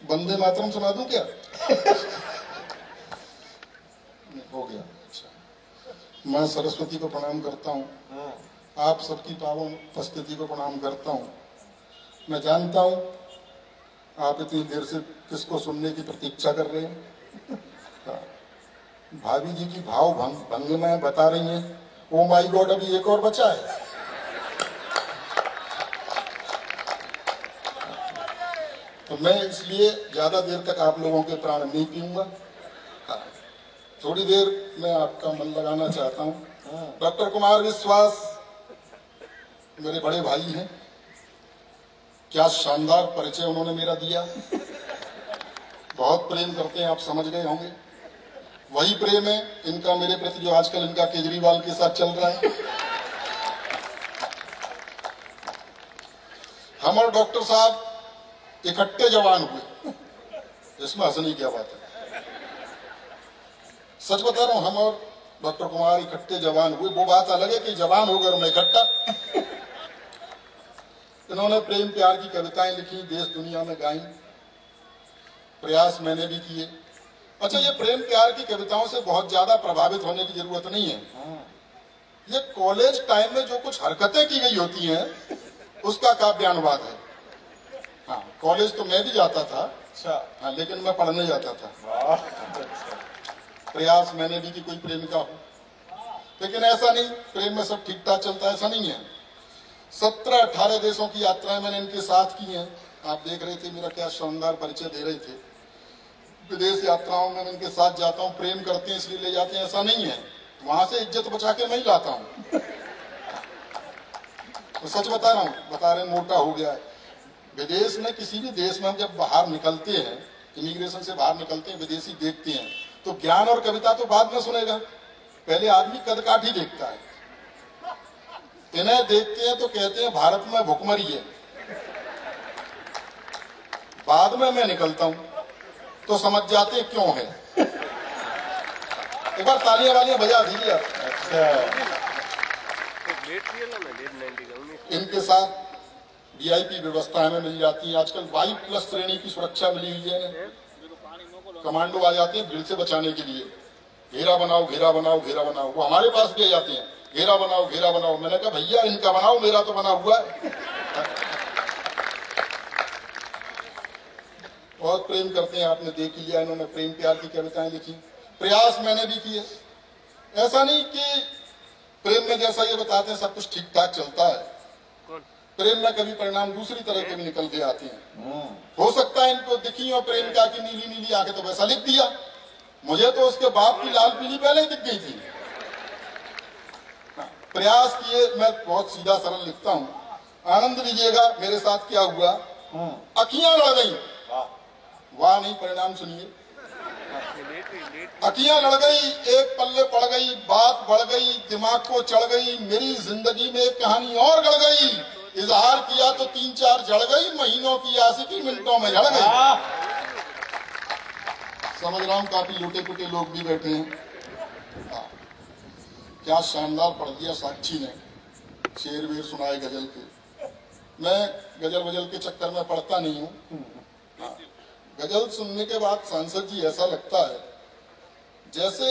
वंदे मातरम सुना दूं क्या? हो गया। अच्छा, मैं सरस्वती को प्रणाम करता हूँ, आप सबकी पावन उपस्थिति को प्रणाम करता हूँ। मैं जानता हूँ आप इतनी देर से किसको सुनने की प्रतीक्षा कर रहे हैं। भाभी जी की भाव भंगिमाएं बता रही हैं, ओ माय गॉड अभी एक और बचा है। तो मैं इसलिए ज्यादा देर तक आप लोगों के प्राण नहीं पीऊंगा। थोड़ी देर मैं आपका मन लगाना चाहता हूँ। डॉक्टर कुमार विश्वास मेरे बड़े भाई हैं, क्या शानदार परिचय उन्होंने मेरा दिया। बहुत प्रेम करते हैं, आप समझ गए होंगे। वही प्रेम है इनका मेरे प्रति जो आजकल इनका केजरीवाल के साथ चल रहा है। हम और डॉक्टर साहब इकट्ठे जवान हुए, इसमें हंसने की क्या बात है। सच बता रहा हूं, हम और डॉक्टर कुमार इकट्ठे जवान हुए। वो बात अलग है कि जवान होकर मैं इकट्ठा। इन्होंने प्रेम प्यार की कविताएं लिखी, देश दुनिया में गाई, प्रयास मैंने भी किए। अच्छा, ये प्रेम प्यार की कविताओं से बहुत ज्यादा प्रभावित होने की जरूरत नहीं है। ये कॉलेज टाइम में जो कुछ हरकतें की गई होती हैं उसका काव्यानुवाद है। हाँ, कॉलेज तो मैं भी जाता था। अच्छा। हाँ, लेकिन मैं पढ़ने जाता था। प्रयास मैंने भी कि कोई प्रेमिका हो, लेकिन ऐसा नहीं, प्रेम में सब ठीक ठाक चलता है, ऐसा नहीं है। 17-18 देशों की यात्राएं मैंने इनके साथ की हैं। आप देख रहे थे मेरा क्या शानदार परिचय दे रहे थे। विदेश यात्राओं में मैं इनके साथ जाता हूँ, प्रेम करते हैं इसलिए ले जाते हैं, ऐसा नहीं है। वहां से इज्जत बचा के मैं ही लाता हूँ। तो सच बता रहा हूँ, बता रहे मोटा हो गया है। विदेश में किसी भी देश में हम जब बाहर निकलते हैं, इमिग्रेशन से बाहर निकलते हैं, विदेशी देखते हैं तो ज्ञान और कविता तो बाद में सुनेगा, पहले आदमी कद काठ ही देखता है। इन्हें देखते हैं तो कहते हैं भारत में भुखमरी है। बाद में मैं निकलता हूं तो समझ जाते हैं क्यों है। एक बार तालियां वालियां बजा दीजिए। अच्छा, इनके साथ वीआईपी व्यवस्था हमें मिल जाती है। आजकल वाई प्लस श्रेणी की सुरक्षा मिली हुई है। कमांडो आ जाते हैं भीड़ से बचाने के लिए, घेरा बनाओ घेरा बनाओ घेरा बनाओ। वो हमारे पास भी आ जाते हैं, घेरा बनाओ घेरा बनाओ। मैंने कहा भैया इनका बनाओ, मेरा तो बना हुआ है। बहुत प्रेम करते हैं, आपने देख लिया। इन्होंने प्रेम प्यार की कविताएं लिखी, प्रयास मैंने भी किए। ऐसा नहीं कि प्रेम में जैसा ये बताते हैं सब कुछ ठीक ठाक चलता है। प्रेम में कभी परिणाम दूसरी तरह के भी निकल के आते हैं। हो सकता है इनको दिखी और प्रेम का की नीली नीली आके तो वैसा लिख दिया। मुझे तो उसके बाप की लाल पीली पहले ही दिख गई थी। प्रयास किए, मैं बहुत सीधा सरल लिखता हूँ। आनंद लीजिएगा मेरे साथ क्या हुआ। अखियां लड़ गई, वाह नहीं, परिणाम सुनिए। अखियां लड़ गई, एक पल्ले पड़ गई, बात बढ़ गई, दिमाग को चढ़ गई। मेरी जिंदगी में एक कहानी और गड़ गई। इजहार किया तो 3-4 जड़ गई, महीनों की आशिकी मिनटों में झड़ गई। समझ रहा हूँ काफी लोटे पुटे लोग भी बैठे हैं। क्या शानदार पढ़ दिया साक्षी ने, शेर वेर सुनाए गजल के। मैं गजल वजल के चक्कर में पढ़ता नहीं हूँ। गजल सुनने के बाद सांसद जी ऐसा लगता है जैसे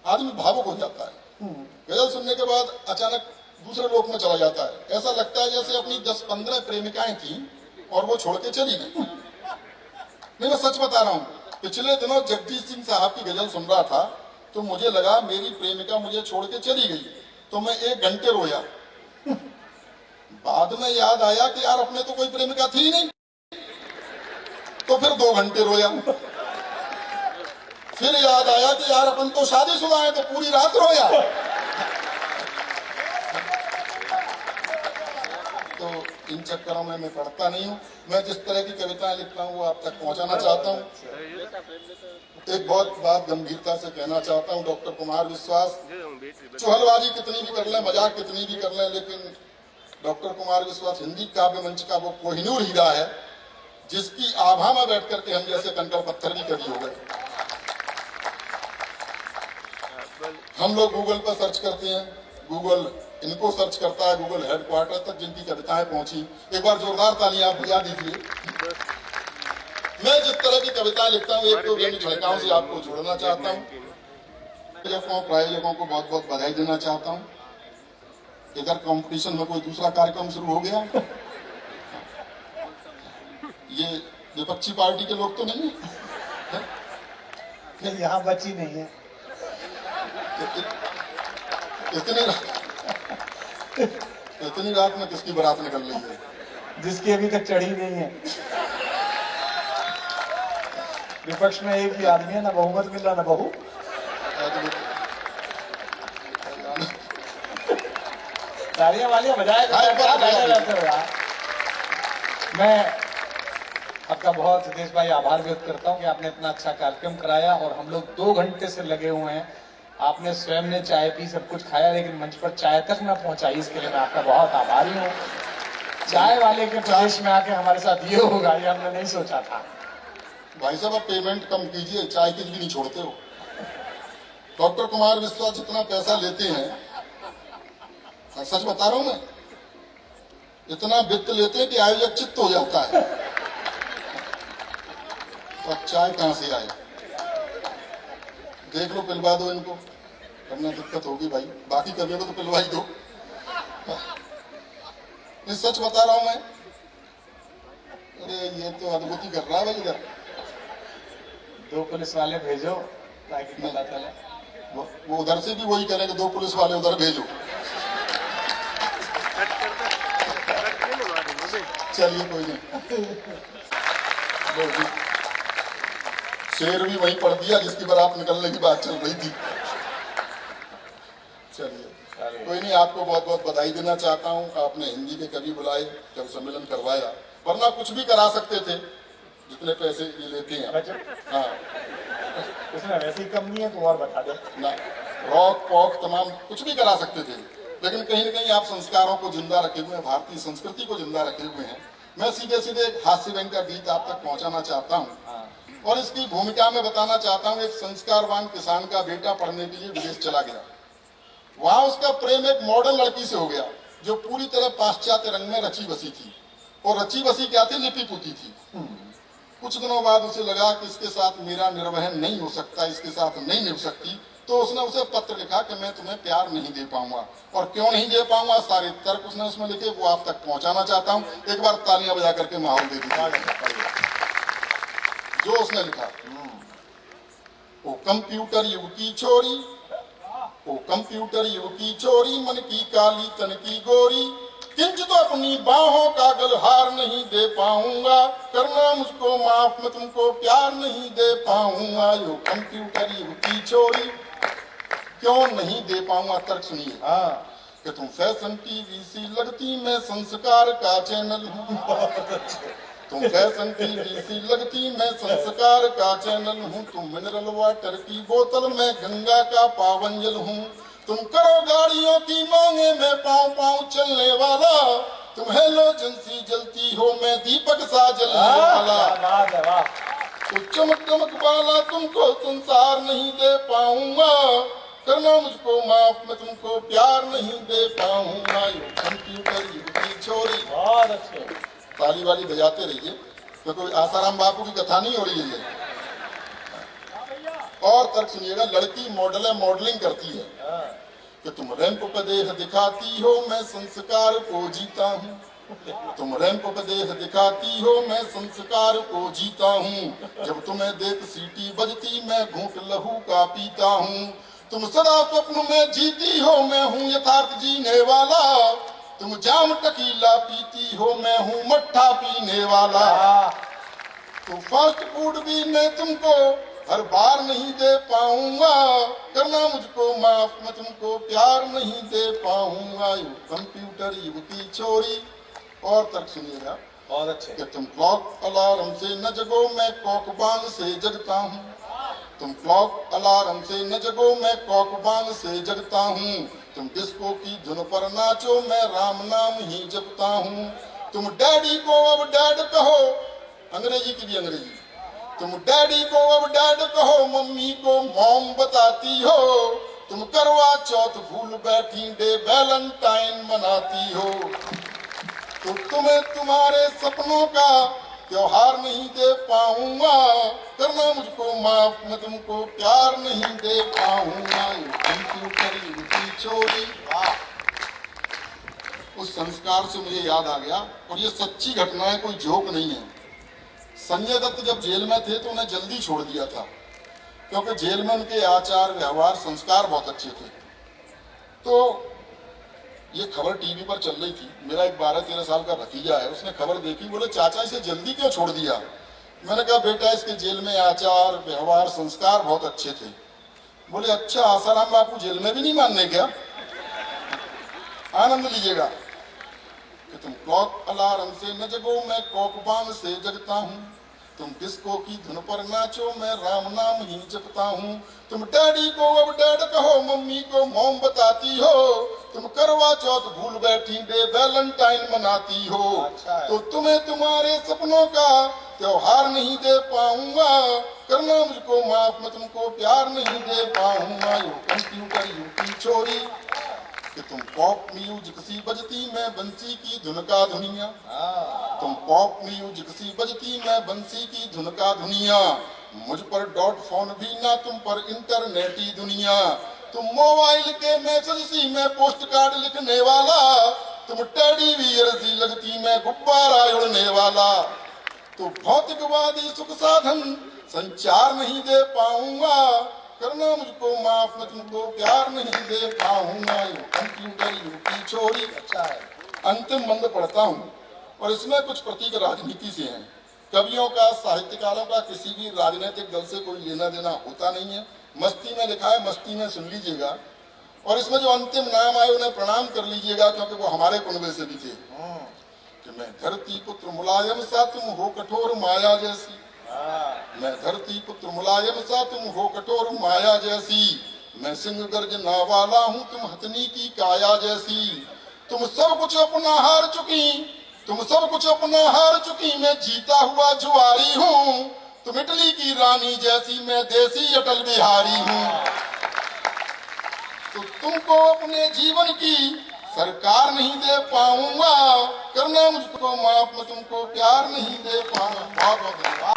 आदमी भावुक हो जाता है। गजल सुनने के बाद अचानक दूसरे लोक में चला जाता है। ऐसा लगता है जैसे अपनी 10-15 प्रेमिकाएं थी और वो छोड़ के चली गई। नहीं, मैं सच बता रहा हूँ। पिछले दिनों जगदीश सिंह साहब की गजल सुन रहा था तो मुझे लगा मेरी प्रेमिका मुझे छोड़ के चली गई, तो मैं 1 घंटे रोया। बाद में याद आया कि यार अपने तो कोई प्रेमिका थी ही नहीं, तो फिर 2 घंटे रोया। फिर याद आया कि यार अपन तो शादीशुदा है, तो पूरी रात रोया। तो इन चक्करों में मैं पढ़ता नहीं हूँ। मैं जिस तरह की कविताएं लिखता हूँ वो आप तक पहुंचाना चाहता हूँ। एक बहुत बात गंभीरता से कहना चाहता हूँ, डॉक्टर कुमार विश्वास चुहलबाजी कितनी भी कर लें, मजाक कितनी भी कर लें, लेकिन डॉक्टर कुमार विश्वास हिंदी काव्य मंच का वो कोहिनूर हीरा है जिसकी आभा में बैठ करके हम जैसे कंकड़ पत्थर भी कभी हो गए। हम लोग गूगल पर सर्च करते हैं, गूगल इनको सर्च करता है, गूगल हेडक्वार्टर तक जिनकी कविताएं पहुंची। एक बार जोरदार तालियां आप बजा दीजिए। मैं जिस तरह की कविताएं लिखता हूँ, एक तो व्यंग्य छड़काओं से आपको जोड़ना चाहता हूँ। प्रायोजकों को बहुत बहुत बधाई देना चाहता हूँ। इधर कंपटीशन में कोई दूसरा कार्यक्रम शुरू हो गया। ये विपक्षी पार्टी के लोग तो नहीं है? यहाँ बची नहीं है। इतनी रात में किसकी बारात निकल रही है? जिसकी अभी तक चढ़ी नहीं है। विपक्ष में एक ही आदमी है, ना बहुमत मिल रहा ना बहू। तालियां वालियां बजाए रहते हो यार। मैं आपका बहुत हितेश भाई आभार व्यक्त करता हूं कि आपने इतना अच्छा कार्यक्रम कराया और हम लोग 2 घंटे से लगे हुए हैं। आपने स्वयं ने चाय पी, सब कुछ खाया, लेकिन मंच पर चाय तक न पहुंचाई, इसके लिए मैं आपका बहुत आभारी हूँ। चाय वाले के प्रदेश में आके हमारे साथ ये होगा, ये हमने नहीं सोचा था। भाई साहब, आप पेमेंट कम कीजिए, चाय की भी नहीं छोड़ते हो। डॉक्टर कुमार विश्वास जितना पैसा लेते हैं, सच बता रहा हूं मैं, इतना वित्त लेते हैं कि आयोजक चित्त हो जाता है। तो चाय कहां से आए? देख लो, पिलवा दो इनको, वरना दिक्कत होगी भाई। बाकी कवियों को तो पिलवा ही दो। नहीं, सच बता रहा हूं मैं। अरे ये तो अद्भुत ही कर रहा है भाई। इधर 2 पुलिस वाले भेजो ताकि पता चले। वो उधर से भी वही करेंगे, 2 पुलिस वाले उधर भेजो। चलिए कोई नहीं। शेर भी वहीं पढ़ दिया जिसकी बारात निकलने की बात चल रही थी। चलिए कोई नहीं, आपको बहुत बहुत बधाई देना चाहता हूँ। आपने हिंदी के कवि बुलाए, कवि सम्मेलन करवाया, वरना कुछ भी करा सकते थे जितने पैसे ये लेते हैं। हाँ, उसमें वैसे ही कम नहीं है तो और बता दो ना। रॉक पॉक तमाम कुछ भी करा सकते थे, लेकिन कहीं न कहीं आप संस्कारों को जिंदा रखे हुए हैं, भारतीय संस्कृति को जिंदा रखे हुए हैं। मैं सीधे सीधे हास्य व्यंग का गीत आप तक पहुंचाना चाहता हूं और इसकी भूमिका में बताना चाहता हूं। एक संस्कारवान किसान का बेटा पढ़ने के लिए विदेश चला गया। वहां उसका प्रेम एक मॉडर्न लड़की से हो गया जो पूरी तरह पाश्चात्य रंग में रची बसी थी। और रची बसी क्या थी? लिपि पुती थी। कुछ दिनों बाद उसे लगा कि इसके साथ मेरा निर्वहन नहीं हो सकता, इसके साथ नहीं निभ सकती। तो उसने उसे पत्र लिखा कि मैं तुम्हें प्यार नहीं दे पाऊंगा। और क्यों नहीं दे पाऊंगा, सारे तर्क उसने उसमें लिखे, वो आप तक पहुंचाना चाहता हूं। एक बार तालियां बजा करके माहौल दे दीजिए। जो उसने लिखा, ओ कंप्यूटर युग की छोरी, ओ कंप्यूटर युग की छोरी, मन की काली तन की गोरी, किंचित तो अपनी बाहों का गलहार नहीं दे पाऊंगा, करना मुझको माफ, मैं तुमको प्यार नहीं दे पाऊंगा। यो कंप्यूटर युग की छोरी, क्यों नहीं दे पाऊंगा? तर्क सुनिए। कि तुम फैशन टीवी सी लगती, मैं संस्कार का चैनल हूँ। तुम फैशन टीवी सी लगती, मैं संस्कार का चैनल हूँ। तुम मिनरल वाटर की बोतल, मैं गंगा का पावन जल हूँ। तुम करो गाड़ियों की मांगे, मैं पाँव पाँव चलने वाला। तुम हेलोजन जलती हो, मैं दीपक सा जलने वाला। तो चमक चमक वाला तुमको संसार नहीं दे पाऊंगा, करना मुझको माफ, मैं तुमको प्यार नहीं दे पाऊंगा। कंप्यूटर युग की छोरी। बहुत अच्छे, ताली वाली बजाते रहिए, तो कोई आसाराम बापू की कथा नहीं हो रही है। और तर्क सुनिएगा, लड़की मॉडल है, मॉडलिंग करती है कि तुम रैंप पे देह दिखाती हो, मैं संस्कार को जीता हूँ। तुम रैंप पे देह दिखाती हो, मैं संस्कार को जीता हूँ। जब तुम्हें देख सीटी बजती, मैं घूंट लहू का पीता हूँ। तुम सदा स्वप्न में जीती हो, मैं हूँ यथार्थ जीने वाला। तुम जाम टकीला पीती हो, मैं हूँ मट्ठा पीने वाला। तो फास्ट फूड भी मैं तुमको हर बार नहीं दे पाऊंगा, करना मुझको माफ, मैं तुमको प्यार नहीं दे पाऊंगा। कंप्यूटर युग की छोरी। और तर्क सुनिएगा, बहुत अच्छे। कि तुम क्लॉक अलार्म से न जगो, मैं कॉकबान से जगता हूँ। तुम क्लॉक अलार्म से न जगो, मैं कॉकबान से जगता हूँ। तुम डिस्को की धुन पर नाचो, मैं राम नाम ही जपता हूँ। तुम डैडी को अब डैड कहो, अंग्रेजी की भी अंग्रेजी। तुम डैडी को अब डैड कहो, मम्मी को मॉम बताती हो। तुम करवा चौथ भूल बैठी, डे वैलेंटाइन मनाती हो। तो तुम्हें तुम्हारे सपनों का त्योहार नहीं दे पाऊंगा, करना मुझको माफ, मैं तुमको प्यार नहीं दे पाऊंगा। उनकी करी उनकी चोरी। उस संस्कार से मुझे याद आ गया, और ये सच्ची घटना है, कोई जोक नहीं है। संजय दत्त जब जेल में थे तो उन्हें जल्दी छोड़ दिया था, क्योंकि जेल में उनके आचार व्यवहार संस्कार बहुत अच्छे थे। तो ये खबर टीवी पर चल रही थी। मेरा एक 12-13 साल का भतीजा है, उसने खबर देखी, बोले चाचा इसे जल्दी क्यों छोड़ दिया? मैंने कहा बेटा इसके जेल में आचार व्यवहार संस्कार बहुत अच्छे थे। बोले अच्छा, आसाराम बापू जेल में भी नहीं मानने क्या? आनंद लीजिएगा कि तुम क्लॉक अलार्म से न जगो, मैं कॉकबान से जगता हूँ। तुम डिस्को की धुन पर नाचो, मैं राम नाम ही जपता हूँ। तुम डैडी को अब डैड कहो, मम्मी को मॉम बताती हो। तुम करवा चौथ भूल बैठी, डे वैलेंटाइन मनाती हो। तो तुम्हें तुम्हारे सपनों का त्योहार नहीं दे पाऊंगा, करना मुझको माफ, मैं तुमको प्यार नहीं दे पाऊंगा। यू कंप्यूटर यूपी छोरी कि तुम पॉप म्यूजिक सी बजती, मैं बंसी की धुन का धुनिया। तुम पॉप म्यूजिक सी बजती, मैं बंसी की धुन का धुनिया। मुझ पर डॉट फोन भी ना, तुम पर इंटरनेटी दुनिया। तुम मोबाइल के मैसेज सी, मैं पोस्ट कार्ड लिखने वाला। तुम टेडी बियर सी लगती, मैं गुब्बारा उड़ने वाला। तो भौतिकवादी सुख साधन संचार नहीं दे पाऊंगा, करना मुझको माफ, मैं तुमको प्यार नहीं दे पाऊंगा। कंप्यूटर यूपी छोरी। अच्छा है। अंतिम मंद पढ़ता हूँ, और इसमें कुछ प्रतीक राजनीति से हैं। कवियों का, साहित्यकारों का किसी भी राजनीतिक दल से कोई लेना देना होता नहीं है। मस्ती में लिखा है, मस्ती में सुन लीजिएगा। और इसमें जो अंतिम नाम आए उन्हें प्रणाम कर लीजिएगा, क्योंकि वो हमारे कुनबे से भी थे। कि मैं धरती पुत्र मुलायम सा, तुम हो कठोर माया जैसी। मैं धरती पुत्र मुलायम सा, तुम हो कठोर माया जैसी। मैं सिंह गर्जना वाला हूँ, तुम हथनी की काया जैसी। तुम सब कुछ अपना हार चुकी, तुम सब कुछ अपना हार चुकी, मैं जीता हुआ जुआरी हूँ। तुम इटली की रानी जैसी, मैं देसी अटल बिहारी हूँ। तो तुमको अपने जीवन की सरकार नहीं दे पाऊंगा, करना मुझको माफ, मैं तुमको प्यार नहीं दे पाऊंगा। बहुत बहुत धन्यवाद।